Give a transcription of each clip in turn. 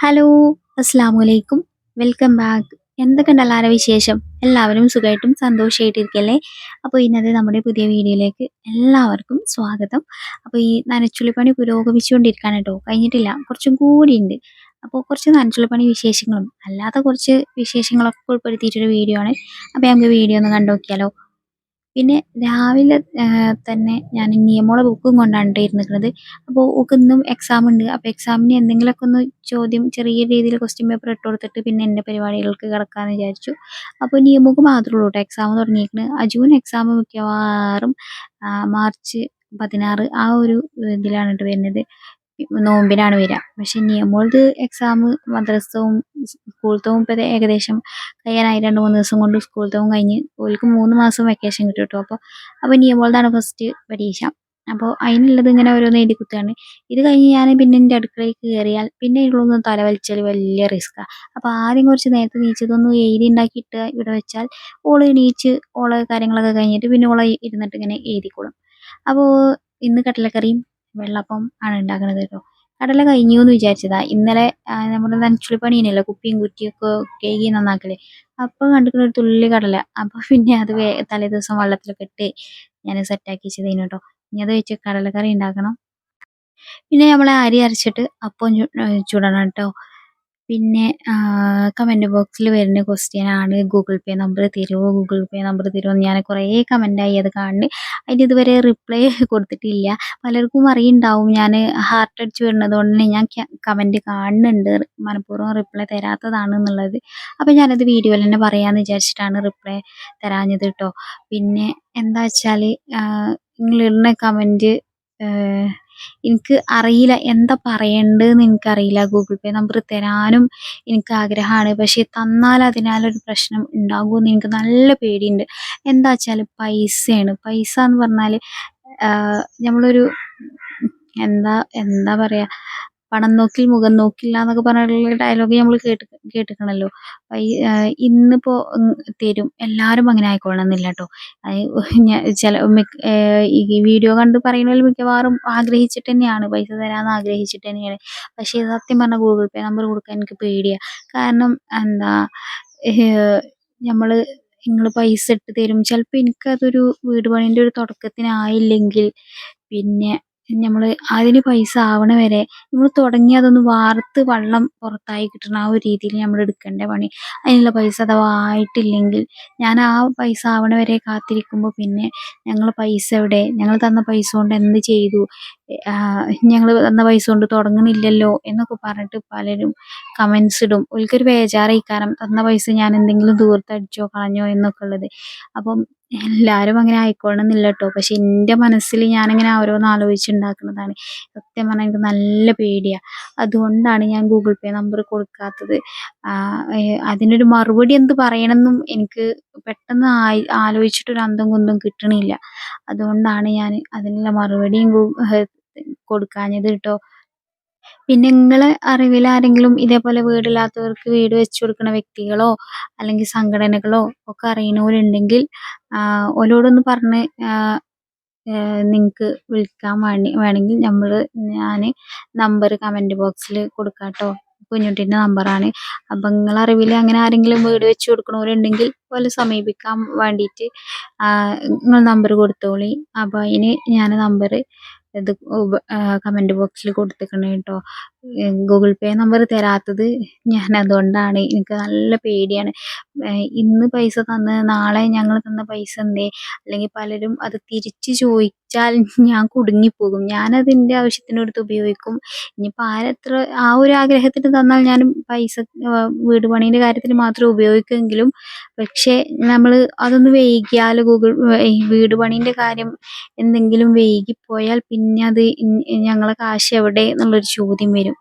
Hello, അസ്സലാമു അലൈക്കും. Welcome back. എന്തൊക്കെയുണ്ട് എല്ലാവരുടെ വിശേഷം? എല്ലാവരും സുഖമായിട്ടും സന്തോഷമായിട്ടിരിക്കല്ലേ? അപ്പോൾ ഇന്നത്തെ നമ്മുടെ പുതിയ വീഡിയോയിലേക്ക് എല്ലാവർക്കും സ്വാഗതം. അപ്പോൾ ഈ നനച്ചുള്ളിപ്പണി പുരോഗമിച്ചുകൊണ്ടിരിക്കുകയാണ് കേട്ടോ. കഴിഞ്ഞിട്ടില്ല. കുറച്ചും കൂടി ഉണ്ട്. അപ്പോൾ കുറച്ച് നനച്ചുള്ളിപ്പണി വിശേഷങ്ങളും അല്ലാത്ത കുറച്ച് വിശേഷങ്ങളൊക്കെ ഉൾപ്പെടുത്തിയിട്ടൊരു വീഡിയോ ആണ്. അപ്പോൾ നമുക്ക് വീഡിയോ ഒന്ന് കണ്ടു നോക്കിയാലോ? പിന്നെ രാവിലെ തന്നെ ഞാൻ നിയമോളെ ബുക്കും കൊണ്ടാണ് ട്ടോ ഇരുന്നിക്കണത്. അപ്പോൾ ഓൾക്ക് ഇന്നും എക്സാം ഉണ്ട്. അപ്പോൾ എക്സാമിന് എന്തെങ്കിലുമൊക്കെ ഒന്ന് ചോദ്യം ചെറിയ രീതിയിൽ ക്വസ്റ്റ്യൻ പേപ്പർ ഇട്ട് കൊടുത്തിട്ട് പിന്നെ എൻ്റെ പരിപാടികൾക്ക് കിടക്കാമെന്ന് വിചാരിച്ചു. അപ്പോൾ നിയമക്ക് മാത്രമേ ഉള്ളൂ കേട്ടോ എക്സാം തുടങ്ങിയിരിക്കുന്നത്. അജുവിന് എക്സാം മിക്കവാറും മാർച്ച് 16 ആ ഒരു ഇതിലാണ് ട്ടോ വരുന്നത്. നോമ്പിനാണ് വരിക. പക്ഷെ നിയമോളത് എക്സാം മദ്രസവും സ്കൂളത്തവും ഇപ്പോൾ ഏകദേശം കഴിയാനായി. 2-3 ദിവസം കൊണ്ട് സ്കൂളത്തവും കഴിഞ്ഞ് ഓൽക്ക് 3 മാസം വെക്കേഷൻ കിട്ടും കേട്ടോ. അപ്പോൾ നിയമോളതാണ് ഫസ്റ്റ് പരീക്ഷ. അപ്പോൾ അതിനുള്ളത് ഇങ്ങനെ ഓരോന്ന് എഴുതി കുത്തുകയാണ്. ഇത് കഴിഞ്ഞ് ഞാൻ പിന്നെ എൻ്റെ അടുക്കളയിൽ കയറിയാൽ പിന്നെ ഉള്ളൊന്ന് തലവലിച്ചാൽ വലിയ റിസ്ക്കാണ്. അപ്പോൾ ആദ്യം കുറച്ച് നേരത്തെ എണീച്ചതൊന്ന് എഴുതി ഉണ്ടാക്കിയിട്ട് ഇവിടെ വെച്ചാൽ ഓള് എണീച്ച് ഓളെ കാര്യങ്ങളൊക്കെ കഴിഞ്ഞിട്ട് പിന്നെ ഓളെ ഇരുന്നിട്ട് ഇങ്ങനെ എഴുതിക്കോളും. അപ്പോൾ ഇന്ന് കടലക്കറിയും വെള്ളപ്പം ആണ് ഉണ്ടാക്കുന്നത് കേട്ടോ. കടല കഴിഞ്ഞു എന്ന് വിചാരിച്ചതാ. ഇന്നലെ നമ്മുടെ നനച്ചുള്ളിപ്പണിയല്ലോ കുപ്പിയും കുറ്റിയൊക്കെ കഴുകി നന്നാക്കല്. അപ്പോൾ കണ്ടിട്ട് ഒരു തുള്ളി കടല. അപ്പോൾ പിന്നെ അത് തലേദിവസം വെള്ളത്തിലൊക്കെ ഇട്ട് ഞാൻ സെറ്റാക്കി വെച്ചതേനു കേട്ടോ. ഇനി അത് വെച്ച് കടലക്കറി ഉണ്ടാക്കണം. പിന്നെ നമ്മൾ അരി അരച്ചിട്ട് അപ്പം ചുടണം കേട്ടോ. പിന്നെ കമൻറ്റ് ബോക്സിൽ വരുന്ന ക്വസ്റ്റ്യൻ ആണ് ഗൂഗിൾ പേ നമ്പർ തരുമോ, ഗൂഗിൾ പേ നമ്പർ തരുമോ എന്ന്. ഞാൻ കുറേ കമൻറ്റായി അത് കാണുന്നു. അതിന് ഇതുവരെ റിപ്ലൈ കൊടുത്തിട്ടില്ല. പലർക്കും അറിയുണ്ടാവും ഞാൻ ഹാർട്ട് അടിച്ച് വരുന്നത് കൊണ്ട് തന്നെ ഞാൻ കമൻറ്റ് കാണുന്നുണ്ട് മനഃപൂർവ്വം റിപ്ലൈ തരാത്തതാണെന്നുള്ളത്. അപ്പോൾ ഞാനത് വീഡിയോയിൽ തന്നെ പറയാമെന്ന് വിചാരിച്ചിട്ടാണ് റിപ്ലൈ തരാഞ്ഞത് കേട്ടോ. പിന്നെ എന്താ വെച്ചാൽ നിങ്ങളിടുന്ന കമൻറ്റ് എനിക്ക് അറിയില്ല എന്താ പറയേണ്ടതെന്ന് എനിക്കറിയില്ല. ഗൂഗിൾ പേ നമ്പർ തരാനും എനിക്ക് ആഗ്രഹമാണ്. പക്ഷേ തന്നാൽ അതിനാലൊരു പ്രശ്നം ഉണ്ടാകുമെന്ന് എനിക്ക് നല്ല പേടിയുണ്ട്. എന്താ വെച്ചാൽ പൈസയാണ്. പൈസ എന്ന് പറഞ്ഞാൽ നമ്മളൊരു എന്താ എന്താ പറയുക, പണം നോക്കിൽ മുഖം നോക്കില്ല എന്നൊക്കെ പറഞ്ഞിട്ടുള്ള ഡയലോഗ് നമ്മൾ കേട്ടിക്കണല്ലോ. ഇന്നിപ്പോൾ തരും എല്ലാവരും അങ്ങനെ ആയിക്കൊള്ളണമെന്നില്ല കേട്ടോ. ഈ വീഡിയോ കണ്ട് പറയുന്നതിൽ മിക്കവാറും ആഗ്രഹിച്ചിട്ട് തന്നെയാണ്, പൈസ തരാമെന്ന് ആഗ്രഹിച്ചിട്ട് തന്നെയാണ്. പക്ഷേ സത്യം പറഞ്ഞാൽ ഗൂഗിൾ പേ നമ്പർ കൊടുക്കാൻ എനിക്ക് പേടിയാണ്. കാരണം എന്താ നമ്മൾ നിങ്ങൾ പൈസ ഇട്ട് തരും, ചിലപ്പോൾ എനിക്കതൊരു വീട് പണീൻ്റെ ഒരു തുടക്കത്തിനായില്ലെങ്കിൽ പിന്നെ നമ്മൾ അതിന് പൈസ ആവണ വരെ നമ്മൾ തുടങ്ങി അതൊന്ന് വാർത്ത് വെള്ളം പുറത്തായി കിട്ടണം. ആ ഒരു രീതിയിൽ നമ്മൾ എടുക്കേണ്ട പണി. അതിനുള്ള പൈസ അഥവാ ആയിട്ടില്ലെങ്കിൽ ഞാൻ ആ പൈസ ആവണ വരെ കാത്തിരിക്കുമ്പോൾ പിന്നെ ഞങ്ങൾ പൈസ എവിടെ, ഞങ്ങൾ തന്ന പൈസ കൊണ്ട് എന്ത് ചെയ്തു, ഞങ്ങൾ തന്ന പൈസ കൊണ്ട് തുടങ്ങണില്ലല്ലോ എന്നൊക്കെ പറഞ്ഞിട്ട് പലരും കമൻസ് ഇടും. ഓൽക്കൊരു ബേജാറായിക്കാരം തന്ന പൈസ ഞാൻ എന്തെങ്കിലും ദൂരത്തടിച്ചോ കളഞ്ഞോ എന്നൊക്കെ ഉള്ളത്. അപ്പം എല്ലാവരും അങ്ങനെ ആയിക്കോളണമെന്നില്ല കേട്ടോ. പക്ഷെ എൻ്റെ മനസ്സിൽ ഞാനിങ്ങനെ ഓരോന്ന് ആലോചിച്ചുണ്ടാക്കുന്നതാണ്. സത്യം പറഞ്ഞാൽ എനിക്ക് നല്ല പേടിയാണ്. അതുകൊണ്ടാണ് ഞാൻ ഗൂഗിൾ പേ നമ്പർ കൊടുക്കാത്തത്. അതിനൊരു മറുപടി എന്ത് പറയണമെന്നും എനിക്ക് പെട്ടെന്ന് ആലോചിച്ചിട്ടൊരു അന്തം കുന്തം കിട്ടണില്ല. അതുകൊണ്ടാണ് ഞാൻ അതിനുള്ള മറുപടിയും കൊടുക്കാഞ്ഞത് കേട്ടോ. പിന്നെ നിങ്ങളെ അറിവിൽ ആരെങ്കിലും ഇതേപോലെ വീടില്ലാത്തവർക്ക് വീട് വെച്ച് കൊടുക്കുന്ന വ്യക്തികളോ അല്ലെങ്കിൽ സംഘടനകളോ ഒക്കെ അറിയണവരുണ്ടെങ്കിൽ ഓരോടൊന്ന് പറഞ്ഞ് നിങ്ങൾക്ക് വിളിക്കാൻ വേണമെങ്കിൽ ഞാൻ നമ്പർ കമൻറ്റ് ബോക്സിൽ കൊടുക്കാം കേട്ടോ. കുഞ്ഞുട്ടീൻ്റെ നമ്പറാണ്. അപ്പം നിങ്ങളെ അറിവിൽ അങ്ങനെ ആരെങ്കിലും വീട് വെച്ച് കൊടുക്കണവരുണ്ടെങ്കിൽ പോലെ സമീപിക്കാൻ വേണ്ടിയിട്ട് നിങ്ങൾ നമ്പർ കൊടുത്തോളി. അപ്പോൾ അതിന് ഞാൻ നമ്പർ ഇത് കമൻറ്റ് ബോക്സിൽ കൊടുത്തേക്കണേ കേട്ടോ. ഗൂഗിൾ പേ നമ്പർ തരാത്തത് ഞാൻ അതുകൊണ്ടാണ്. എനിക്ക് നല്ല പേടിയാണ്. ഇന്ന് പൈസ തന്ന് നാളെ ഞങ്ങൾ തന്ന പൈസ എന്തേ, അല്ലെങ്കിൽ പലരും അത് തിരിച്ച് ചോദിച്ചാൽ ഞാൻ കുടുങ്ങിപ്പോകും. ഞാനത് എൻ്റെ ആവശ്യത്തിനെടുത്ത് ഉപയോഗിക്കും. ഇനിയിപ്പോൾ ആരെത്ര ആ ഒരു ആഗ്രഹത്തിന് തന്നാൽ ഞാൻ പൈസ വീട് പണീൻ്റെ കാര്യത്തിന് മാത്രമേ ഉപയോഗിക്കുമെങ്കിലും പക്ഷേ നമ്മൾ അതൊന്ന് വൈകിയാൽ വീട് പണീൻ്റെ കാര്യം എന്തെങ്കിലും വൈകിപ്പോയാൽ പിന്നെ അത് ഞങ്ങളെ കാശ് എവിടെ എന്നുള്ളൊരു ചോദ്യം വരും.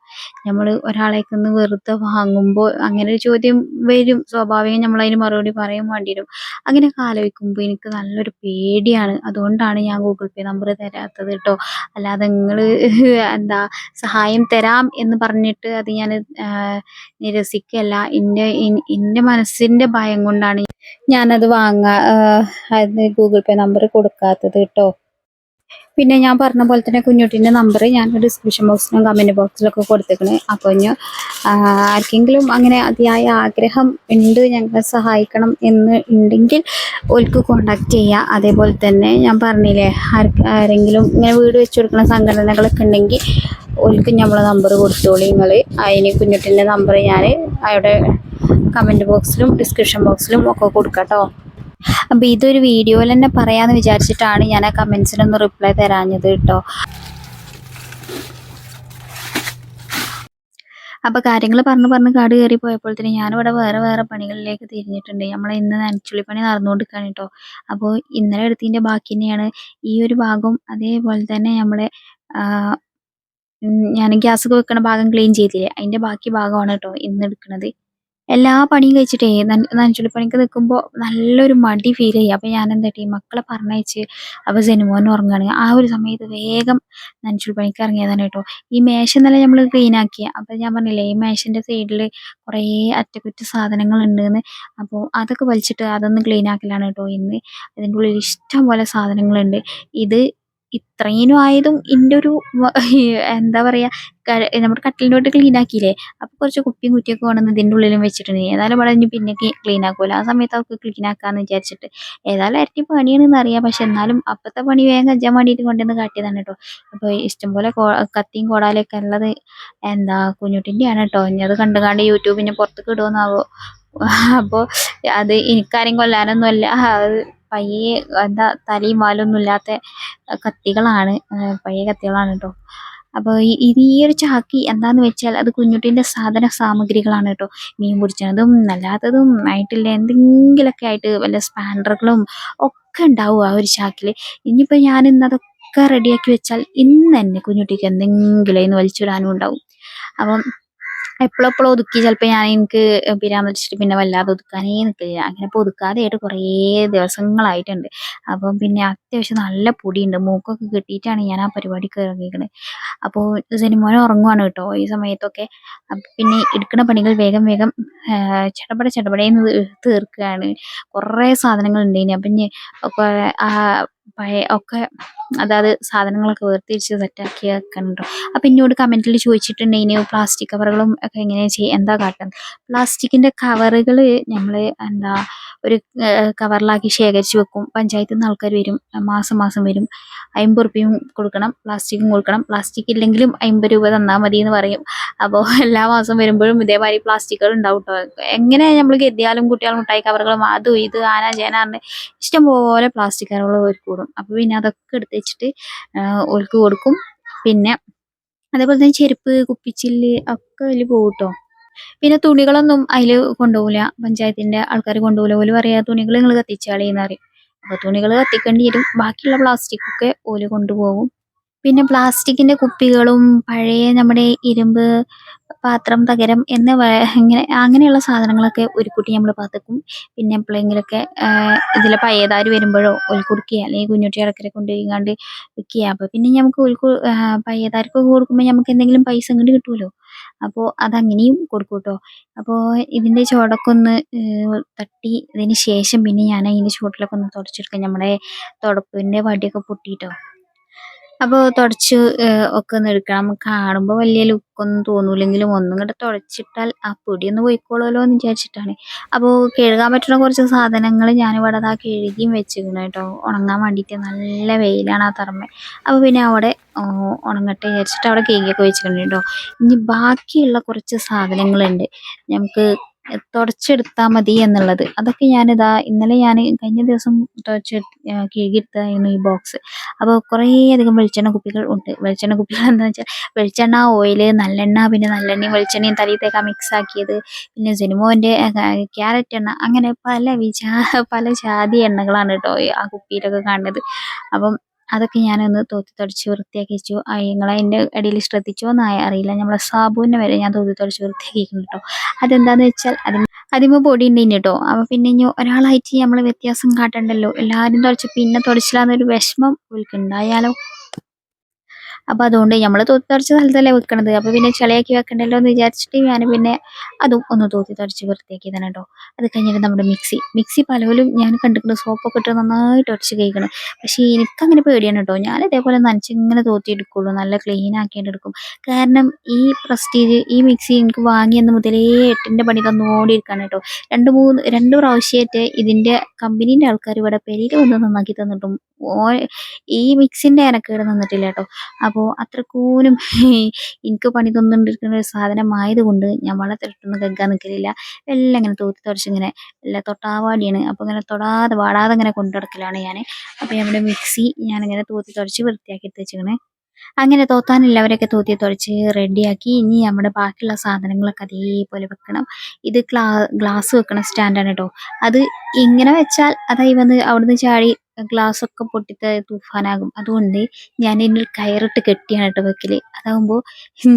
നമ്മൾ ഒരാളേക്കൊന്ന് വെറുതെ വാങ്ങുമ്പോൾ അങ്ങനെ ഒരു ചോദ്യം വരും. സ്വാഭാവികം നമ്മളതിന് മറുപടി പറയാൻ വേണ്ടി വരും. അങ്ങനെയൊക്കെ ആലോചിക്കുമ്പോൾ എനിക്ക് നല്ലൊരു പേടിയാണ്. അതുകൊണ്ടാണ് ഞാൻ ഗൂഗിൾ പേ നമ്പർ തരാത്തത് കേട്ടോ. അല്ലാതെ നിങ്ങൾ എന്താ സഹായം തരാം എന്ന് പറഞ്ഞിട്ട് അത് ഞാൻ നിരസിക്കല്ല. എൻ്റെ മനസ്സിൻ്റെ ഭയം കൊണ്ടാണ് ഞാനത് അത് ഗൂഗിൾ പേ നമ്പർ കൊടുക്കാത്തത് കേട്ടോ. പിന്നെ ഞാൻ പറഞ്ഞ പോലെ തന്നെ കുഞ്ഞുട്ടിൻ്റെ നമ്പർ ഞാൻ ഡിസ്ക്രിപ്ഷൻ ബോക്സിലും കമൻറ്റ് ബോക്സിലൊക്കെ കൊടുത്തേക്കണ്. അപ്പോൾ ഇനി ആർക്കെങ്കിലും അങ്ങനെ അതിയായ ആഗ്രഹം ഉണ്ട് ഞങ്ങളെ സഹായിക്കണം എന്ന് ഉണ്ടെങ്കിൽ ഓൽക്ക് കോണ്ടാക്ട് ചെയ്യുക. അതേപോലെ തന്നെ ഞാൻ പറഞ്ഞില്ലേ ആരെങ്കിലും ഇങ്ങനെ വീട് വെച്ച് കൊടുക്കുന്ന സംഘടനകളൊക്കെ ഉണ്ടെങ്കിൽ ഓൽക്ക് നമ്മളെ നമ്പർ കൊടുത്തോളി നിങ്ങൾ. അതിന് കുഞ്ഞുട്ടിൻ്റെ നമ്പർ ഞാൻ അവിടെ കമൻറ്റ് ബോക്സിലും ഡിസ്ക്രിപ്ഷൻ ബോക്സിലും ഒക്കെ കൊടുക്കാം കേട്ടോ. അപ്പോൾ ഇതൊരു വീഡിയോയിൽ തന്നെ പറയാമെന്ന് വിചാരിച്ചിട്ടാണ് ഞാൻ ആ കമൻസിനൊന്ന് റിപ്ലൈ തരാഞ്ഞത് കേട്ടോ. അപ്പോൾ കാര്യങ്ങൾ പറഞ്ഞ് കാട് കയറി പോയപ്പോഴത്തേന് ഞാനിവിടെ വേറെ വേറെ പണികളിലേക്ക് തിരിഞ്ഞിട്ടുണ്ട്. നമ്മൾ ഇന്ന് നനച്ചുള്ളി പണി നടന്നുകൊണ്ടിരിക്കുകയാണ് കേട്ടോ. അപ്പോൾ ഇന്നലെ എടുത്തതിൻ്റെ ബാക്കി തന്നെയാണ് ഈ ഒരു ഭാഗം. അതേപോലെ തന്നെ നമ്മളെ ഞാൻ ഗ്യാസൊക്കെ വെക്കണ ഭാഗം ക്ലീൻ ചെയ്തില്ലേ, അതിൻ്റെ ബാക്കി ഭാഗമാണ് കേട്ടോ ഇന്ന് എടുക്കുന്നത്. എല്ലാ പണിയും കഴിച്ചിട്ടേ നനച്ചുള്ളിപ്പണിക്ക് നിൽക്കുമ്പോൾ നല്ലൊരു മടി ഫീൽ ചെയ്യുക. അപ്പോൾ ഞാൻ എന്താ ഈ മക്കളെ പറഞ്ഞയച്ച് അപ്പോൾ ജനുമോൻ ഉറങ്ങുകയാണ്. ആ ഒരു സമയത്ത് വേഗം നനച്ചുള്ളിപ്പണിക്ക് ഇറങ്ങിയതാണ് കേട്ടോ. ഈ മേശ ഇന്നലെ നമ്മൾ ക്ലീൻ ആക്കിയ, അപ്പോൾ ഞാൻ പറഞ്ഞില്ലേ ഈ മേശൻ്റെ സൈഡിൽ കുറേ അറ്റകുറ്റ സാധനങ്ങൾ ഉണ്ടെന്ന്. അപ്പോൾ അതൊക്കെ വലിച്ചിട്ട് അതൊന്ന് ക്ലീൻ ആക്കലാണ് കേട്ടോ ഇന്ന്. അതിൻ്റെ ഉള്ളിൽ ഇഷ്ടം പോലെ സാധനങ്ങളുണ്ട്. ഇത് ഇത്രയും ആയതും എൻ്റെ ഒരു എന്താ പറയുക, നമ്മുടെ കട്ടിലിൻ്റെ ക്ലീൻ ആക്കിയില്ലേ, അപ്പോൾ കുറച്ച് കുപ്പിയും കുറ്റിയൊക്കെ കൊണ്ടുവന്ന് ഇതിൻ്റെ ഉള്ളിലും വെച്ചിട്ടുണ്ട്. ഏതായാലും ഇവിടെ ഇനി പിന്നെ ക്ലീൻ ആക്കുമല്ലോ, ആ സമയത്ത് അവർക്ക് ക്ലീൻ ആക്കാമെന്ന് വിചാരിച്ചിട്ട്. ഏതായാലും ഇരട്ടി പണിയാണെന്ന് അറിയാം, പക്ഷെ എന്നാലും അപ്പോഴത്തെ പണി വേഗം കജ്ജാൻ വേണ്ടിയിട്ട് കൊണ്ടുവന്ന് കാട്ടിയതാണ് കേട്ടോ. അപ്പോൾ ഇഷ്ടംപോലെ കത്തിയും കോടാലൊക്കെ ഉള്ളത് കുഞ്ഞുട്ടിൻ്റെയാണ് കേട്ടോ. ഇനി അത് കണ്ട് യൂട്യൂബിന് പുറത്തേക്ക് ഇടുമെന്നാവോ. അപ്പോൾ അത് എനിക്കാരും കൊല്ലാനൊന്നുമല്ല, അത് പയ്യെ തലയും വാലൊന്നും ഇല്ലാത്ത കത്തികളാണ്, പഴയ കത്തികളാണ് കേട്ടോ. അപ്പോൾ ഈ ഒരു ചാക്കി എന്താന്ന് വെച്ചാൽ അത് കുഞ്ഞുട്ടിൻ്റെ സാധന സാമഗ്രികളാണ് കേട്ടോ. മീൻ പിടിച്ചതും അല്ലാത്തതും ആയിട്ടില്ല എന്തെങ്കിലുമൊക്കെ ആയിട്ട് വല്ല സ്പാൻഡറുകളും ഒക്കെ ഉണ്ടാവും ആ ഒരു ചാക്കിൽ. ഇനിയിപ്പോൾ ഞാൻ ഇന്നതൊക്കെ റെഡിയാക്കി വെച്ചാൽ ഇന്ന് തന്നെ കുഞ്ഞുട്ടിക്ക് എന്തെങ്കിലും ഇന്ന് വലിച്ചിടാനും ഉണ്ടാവും. അപ്പം എപ്പോഴെപ്പോഴും ഒതുക്കി ചിലപ്പോൾ എനിക്ക് പിരാന്ത് വെച്ചിട്ട് പിന്നെ വല്ലാതെ ഒതുക്കാനേ നിൽക്കില്ല. അങ്ങനെ ഇപ്പോൾ ഒതുക്കാതെയായിട്ട് കുറേ ദിവസങ്ങളായിട്ടുണ്ട്. അപ്പം പിന്നെ അത്യാവശ്യം നല്ല പൊടിയുണ്ട്, മൂക്കൊക്കെ കെട്ടിയിട്ടാണ് ഞാൻ ആ പരിപാടിക്ക് ഇറങ്ങിയിരിക്കുന്നത്. അപ്പോൾ സിനിമോൻ ഉറങ്ങുവാണ് കേട്ടോ ഈ സമയത്തൊക്കെ. അപ്പം പിന്നെ എടുക്കുന്ന പണികൾ വേഗം വേഗം ചടപടേന്ന് തീർക്കുകയാണ്. കുറേ സാധനങ്ങളുണ്ട് ഇനി. അപ്പം ഇനി പഴയ ഒക്കെ അതായത് സാധനങ്ങളൊക്കെ വേർതിരിച്ച് സെറ്റാക്കി വെക്കണുണ്ടോ. അപ്പം എന്നോട് കമൻറ്റിൽ ചോദിച്ചിട്ടുണ്ടെങ്കിൽ പ്ലാസ്റ്റിക് കവറുകളും ഒക്കെ എന്താ കാട്ടുക. പ്ലാസ്റ്റിക്കിൻ്റെ കവറുകൾ നമ്മൾ ഒരു കവറിലാക്കി ശേഖരിച്ച് വെക്കും. പഞ്ചായത്തിൽ നിന്ന് ആൾക്കാർ വരും, മാസം വരും. 50 റുപ്യയും കൊടുക്കണം, പ്ലാസ്റ്റിക്കും കൊടുക്കണം. പ്ലാസ്റ്റിക് ഇല്ലെങ്കിലും 50 രൂപ തന്നാൽ മതി എന്ന് പറയും. അപ്പോൾ എല്ലാ മാസം വരുമ്പോഴും ഇതേമാതിരി പ്ലാസ്റ്റിക്കുകൾ ഉണ്ടാവും കേട്ടോ. എങ്ങനെ നമ്മൾ കരുതിയാലും കുട്ടികൾ മിഠായി കവറുകളും അതും ഇത് ആന ചേനാറിന് ഇഷ്ടംപോലെ പ്ലാസ്റ്റിക് കവറുകൾ ഓർക്ക് കൂടും. അപ്പോൾ പിന്നെ അതൊക്കെ എടുത്ത് വെച്ചിട്ട് ഓർക്ക് കൊടുക്കും. പിന്നെ അതേപോലെ തന്നെ ചെരുപ്പ്, കുപ്പിച്ചില്ല് ഒക്കെ അതിൽ പോകും കേട്ടോ. പിന്നെ തുണികളൊന്നും അതിൽ കൊണ്ടുപോകില്ല, പഞ്ചായത്തിൻ്റെ ആൾക്കാർ കൊണ്ടുപോകില്ല. ഓല് പറയാ തുണികൾ നിങ്ങൾ കത്തിച്ചാളീന്ന് പറയും. അപ്പോൾ തുണികൾ കത്തിക്കേണ്ടി വരും. ബാക്കിയുള്ള പ്ലാസ്റ്റിക്കൊക്കെ ഓല് കൊണ്ടുപോകും. പിന്നെ പ്ലാസ്റ്റിക്കിൻ്റെ കുപ്പികളും പഴയ നമ്മുടെ ഇരുമ്പ് പാത്രം, തകരം ഇങ്ങനെ അങ്ങനെയുള്ള സാധനങ്ങളൊക്കെ ഉരുക്കൂട്ടി നമ്മൾ പാത്തക്കും. പിന്നെ എപ്പോഴെങ്കിലുമൊക്കെ ഇതിൽ പഴയതാർ വരുമ്പോഴോ ഓൽക്ക് കൊടുക്കുക, അല്ലെങ്കിൽ കുഞ്ഞുട്ടി ഇടയ്ക്കിടെ കൊണ്ടുപോയിങ്ങാണ്ട് വിൽക്കുക. അപ്പോൾ പിന്നെ നമുക്ക് പഴയതാർക്കൊക്കെ കൊടുക്കുമ്പോൾ നമുക്ക് എന്തെങ്കിലും പൈസ ഇങ്ങോട്ട് കിട്ടുമല്ലോ. അപ്പോൾ അതങ്ങനെയും കൊടുക്കും കേട്ടോ. അപ്പോൾ ഇതിൻ്റെ ചുവടൊക്കെ ഒന്ന് തട്ടി ഇതിന് ശേഷം പിന്നെ ഞാൻ അതിൻ്റെ ചുവട്ടിലൊക്കെ ഒന്ന് തുടച്ചെടുക്കാം. നമ്മുടെ തുടപ്പിൻ്റെ വടിയൊക്കെ പൊട്ടിയിട്ടോ. അപ്പോൾ തുടച്ച് ഒക്കെ ഒന്ന് എടുക്കണം. കാണുമ്പോൾ വലിയ ലുക്കൊന്നും തോന്നൂലെങ്കിലും ഒന്നും കൂടെ തുടച്ചിട്ടാൽ ആ പൊടിയൊന്ന് പോയിക്കോളുമല്ലോ എന്ന് വിചാരിച്ചിട്ടാണ്. അപ്പോൾ കഴുകാൻ പറ്റുന്ന കുറച്ച് സാധനങ്ങൾ ഞാനിവിടെ കഴുകിയും വെച്ചിരിക്കണം കേട്ടോ, ഉണങ്ങാൻ വേണ്ടിയിട്ട്. നല്ല വെയിലാണ് ആ തറമേ. അപ്പോൾ പിന്നെ അവിടെ ഉണങ്ങട്ടെ വിചാരിച്ചിട്ട് അവിടെ കഴുകിയൊക്കെ വെച്ചിട്ടുണ്ട് കേട്ടോ. ഇനി ബാക്കിയുള്ള കുറച്ച് സാധനങ്ങളുണ്ട് നമുക്ക് തുടച്ചെടുത്താൽ മതി എന്നുള്ളത്. അതൊക്കെ ഇന്നലെ ഞാൻ കഴിഞ്ഞ ദിവസം കഴുകിയെടുത്തായിരുന്നു ഈ ബോക്സ്. അപ്പോൾ കുറേ അധികം വെളിച്ചെണ്ണ കുപ്പികൾ ഉണ്ട്. വെളിച്ചെണ്ണ കുപ്പികൾ എന്താണെന്ന് വെച്ചാൽ വെളിച്ചെണ്ണ, ഓയിൽ, നല്ലെണ്ണ, പിന്നെ നല്ലെണ്ണയും വെളിച്ചെണ്ണയും തലയിൽ തേക്കാൻ മിക്സ് ആക്കിയത്, പിന്നെ സിനിമോൻ്റെ ക്യാരറ്റ് എണ്ണ, അങ്ങനെ പല ജാതി എണ്ണകളാണ് കേട്ടോ ആ കുപ്പിയിലൊക്കെ കാണുന്നത്. അപ്പം അതൊക്കെ ഞാനൊന്ന് തുടച്ച് വൃത്തിയാക്കി വെച്ചു. നിങ്ങളതിൻ്റെ ഇടയിൽ ശ്രദ്ധിച്ചോ എന്ന് അറിയില്ല, നമ്മളെ സാബുവിനെ വരെ ഞാൻ തുടച്ച് വൃത്തിയാക്കിയിട്ടുണ്ട് കേട്ടോ. അതെന്താന്ന് വെച്ചാൽ അതിന്മേൽ പൊടി ഉണ്ടേന് കേട്ടോ. അപ്പോൾ പിന്നെ ഇനി ഒരാളായിട്ട് നമ്മൾ വ്യത്യാസം കാട്ടണ്ടല്ലോ, എല്ലാവരും തുടച്ച് പിന്നെ തുടച്ചില്ലാന്നൊരു വിഷമം ഓൽക്ക് ഉണ്ടായാലോ. അപ്പോൾ അതുകൊണ്ട് നമ്മൾ തൂത്തി തുടച്ച സ്ഥലത്തല്ലേ വെക്കണത്. അപ്പോൾ പിന്നെ ചളിയാക്കി വെക്കണ്ടല്ലോ എന്ന് വിചാരിച്ചിട്ട് ഞാൻ പിന്നെ അതും ഒന്ന് തൂത്തി തുടച്ച് വൃത്തിയാക്കി തന്നെ കേട്ടോ. അത് കഴിഞ്ഞിട്ട് നമ്മുടെ മിക്സി പലപ്പോഴും ഞാൻ കണ്ടിട്ടുണ്ട് സോപ്പൊക്കെ ഇട്ട് നന്നായിട്ട് ഉരച്ച് കഴിക്കണം. പക്ഷേ എനിക്കങ്ങനെ പേടിയാണ് കേട്ടോ. ഞാൻ ഇതേപോലെ നനച്ചിങ്ങനെ തോത്തി എടുക്കുള്ളൂ, നല്ല ക്ലീൻ ആക്കിയിട്ട് എടുക്കും. കാരണം ഈ പ്രസ്റ്റീജ് ഈ മിക്സി എനിക്ക് വാങ്ങിയന്ന് മുതലേ എട്ടിൻ്റെ പണി തന്നുകൊണ്ടിരിക്കുകയാണ് കേട്ടോ. രണ്ട് പ്രാവശ്യമായിട്ട് ഇതിൻ്റെ കമ്പനീൻ്റെ ആൾക്കാർ ഇവിടെ പെരയിൽ വന്ന് നന്നാക്കി തന്നിട്ടും ഈ മിക്സിൻ്റെ എനക്കേട് നിന്നിട്ടില്ല കേട്ടോ. അപ്പോൾ അത്രക്കൂനും എനിക്ക് പണി തന്നുകൊണ്ടിരിക്കുന്ന ഒരു സാധനമായതുകൊണ്ട് ഞാൻ വെള്ളത്തിലിട്ടൊന്നും കഴുകാൻ നിൽക്കലില്ല. എല്ലാം ഇങ്ങനെ തൂത്തി തുടച്ചിങ്ങനെ എല്ലാം തൊട്ടാവാടിയാണ്. അപ്പോൾ ഇങ്ങനെ തൊടാതെ വാടാതെ ഇങ്ങനെ കൊണ്ടു നടക്കലാണ് ഞാൻ. അപ്പോൾ നമ്മുടെ മിക്സി ഞാനിങ്ങനെ തൂത്തി തുടച്ച് വൃത്തിയാക്കി എടുത്ത് വെച്ചിങ്ങനെ അങ്ങനെ തോത്താനുള്ളവരൊക്കെ തൂത്തി തുടച്ച് റെഡിയാക്കി. ഇനി നമ്മുടെ ബാക്കിയുള്ള സാധനങ്ങളൊക്കെ അതേപോലെ വെക്കണം. ഇത് ഗ്ലാസ് വെക്കണ സ്റ്റാൻഡാണ് കേട്ടോ. അത് ഇങ്ങനെ വെച്ചാൽ അതായി വന്ന് അവിടുന്ന് ചാടി ഗ്ലാസ്സൊക്കെ പൊട്ടിത്ത് തൂഫാനാകും. അതുകൊണ്ട് ഞാൻ ഇതിൽ കയറിട്ട് കെട്ടിയാണ് കേട്ടോ വെക്കല്. അതാകുമ്പോൾ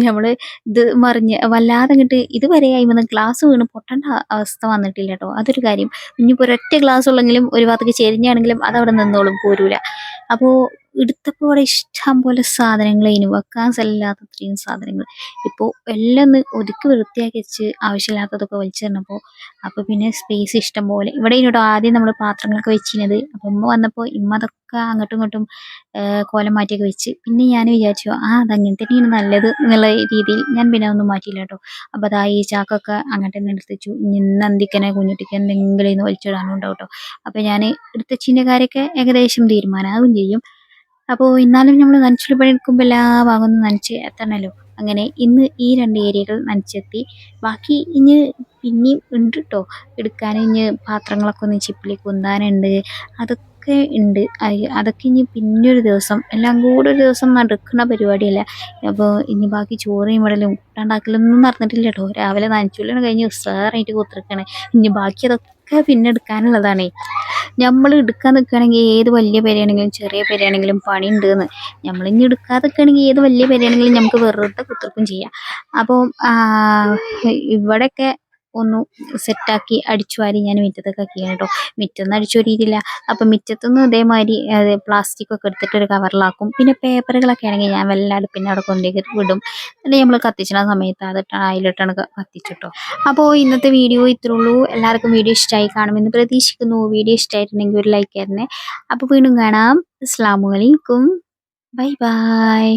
നമ്മൾ ഇത് മറിഞ്ഞ് വല്ലാതെ ഇങ്ങോട്ട് ഇതുവരെയായി വന്ന് ഗ്ലാസ് വീണ് പൊട്ടേണ്ട അവസ്ഥ വന്നിട്ടില്ല കേട്ടോ. അതൊരു കാര്യം. ഇനിയിപ്പോൾ ഒരൊറ്റ ഗ്ലാസ് ഉള്ളെങ്കിലും ഒരു ഭാഗത്തേക്ക് ചെരിഞ്ഞാണെങ്കിലും അതവിടെ നിന്നോളും, പോരൂല. അപ്പോൾ എടുത്തപ്പോൾ അവിടെ ഇഷ്ടം പോലെ സാധനങ്ങൾ, ഇനി വെക്കാൻ സ്ഥലമില്ലാത്ത അത്രയും സാധനങ്ങൾ. ഇപ്പോൾ എല്ലാം ഒന്ന് ഒതുക്കി വൃത്തിയാക്കി വെച്ച് ആവശ്യമില്ലാത്തതൊക്കെ വലിച്ചെറിഞ്ഞപ്പോൾ അപ്പോൾ പിന്നെ സ്പേസ് ഇഷ്ടം പോലെ ഇവിടെ ഇങ്ങോട്ടോ. ആദ്യം നമ്മൾ പാത്രങ്ങളൊക്കെ വെച്ചിരുന്നത്. അപ്പോൾ ഉമ്മ വന്നപ്പോൾ ഇമ്മ അതൊക്കെ അങ്ങോട്ടും ഇങ്ങോട്ടും കോലം മാറ്റിയൊക്കെ വെച്ച്. പിന്നെ ഞാൻ വിചാരിച്ചു അതങ്ങനെ തന്നെയാണ് നല്ലത് എന്നുള്ള രീതിയിൽ ഞാൻ പിന്നെ ഒന്നും മാറ്റിയില്ല കേട്ടോ. അപ്പോൾ അതാ ഈ ചാക്കൊക്കെ അങ്ങോട്ട് തന്നെ എടുത്ത് വെച്ചു. ഇനി ഇന്ന് അന്തിക്കനെ കുഞ്ഞുട്ടിക്ക് എന്തെങ്കിലും ഇന്ന് വലിച്ചിടാനും ഉണ്ടാവും കേട്ടോ. അപ്പോൾ ഞാൻ എടുത്തച്ചിൻ്റെ കാര്യമൊക്കെ ഏകദേശം തീരുമാനമാകും ചെയ്യും. അപ്പോൾ എന്നാലും നമ്മൾ നനച്ചുള്ളി പണിയെടുക്കുമ്പോൾ എല്ലാ ഭാഗമൊന്നും നനച്ച് എത്തണമല്ലോ. അങ്ങനെ ഇന്ന് ഈ 2 ഏരിയകൾ നനച്ചെത്തി. ബാക്കി ഇനി പിന്നെയും ഉണ്ട് കേട്ടോ എടുക്കാൻ. ഇനി പാത്രങ്ങളൊക്കെ ഒന്ന് ചിപ്പിലി കുന്താനുണ്ട്, അതൊക്കെ ഉണ്ട്. അതൊക്കെ ഇനി പിന്നെ ഒരു ദിവസം, എല്ലാം കൂടെ ഒരു ദിവസം നടക്കുന്ന പരിപാടിയല്ല. അപ്പോൾ ഇനി ബാക്കി ചോറും ഇടലും കൂട്ടാണ്ടാക്കലൊന്നും നടന്നിട്ടില്ല കേട്ടോ. രാവിലെ നനച്ചുള്ളിയാണ് കഴിഞ്ഞ് ഉസാറായിട്ട് കുത്തിരിക്കുകയാണ്. ഇനി ബാക്കി അതൊക്കെ പിന്നെ എടുക്കാനുള്ളതാണേ. നമ്മൾ എടുക്കാൻ നിൽക്കുകയാണെങ്കിൽ ഏത് വലിയ പെരയാണെങ്കിലും ചെറിയ പെരയാണെങ്കിലും പണി ഉണ്ടെന്ന്. നമ്മൾ ഇനി എടുക്കാതെ നിൽക്കുകയാണെങ്കിൽ ഏത് വലിയ പെരയാണെങ്കിലും നമുക്ക് വെറുതെ കുത്തിർക്കും ചെയ്യാം. അപ്പോൾ ഇവിടെയൊക്കെ ഒന്ന് സെറ്റാക്കി അടിച്ചു വാരി ഞാൻ മുറ്റത്തൊക്കെ ആക്കിയാണ് കേട്ടോ. മുറ്റൊന്നും അടിച്ചു വാരിയിട്ടില്ല. അപ്പം മുറ്റത്തുനിന്ന് ഇതേമാതിരി പ്ലാസ്റ്റിക്കൊക്കെ എടുത്തിട്ട് ഒരു കവറിലാക്കും. പിന്നെ പേപ്പറുകളൊക്കെ ആണെങ്കിൽ ഞാൻ വല്ല അടുപ്പിൻ്റെ അവിടെ കൊണ്ടുപോയി വിടും. അല്ലെങ്കിൽ നമ്മൾ കത്തിച്ചിടുന്ന സമയത്ത് അതിട്ടാണ് അതിലിട്ടാണ് കത്തിച്ചിട്ടോ. അപ്പോൾ ഇന്നത്തെ വീഡിയോ ഇത്രേ ഉള്ളൂ. എല്ലാവർക്കും വീഡിയോ ഇഷ്ടമായി കാണുമെന്ന് പ്രതീക്ഷിക്കുന്നു. വീഡിയോ ഇഷ്ടമായിട്ടുണ്ടെങ്കിൽ ഒരു ലൈക്ക് തരണേ. അപ്പോൾ വീണ്ടും കാണാം. അസ്സലാമു അലൈക്കും. Bye bye.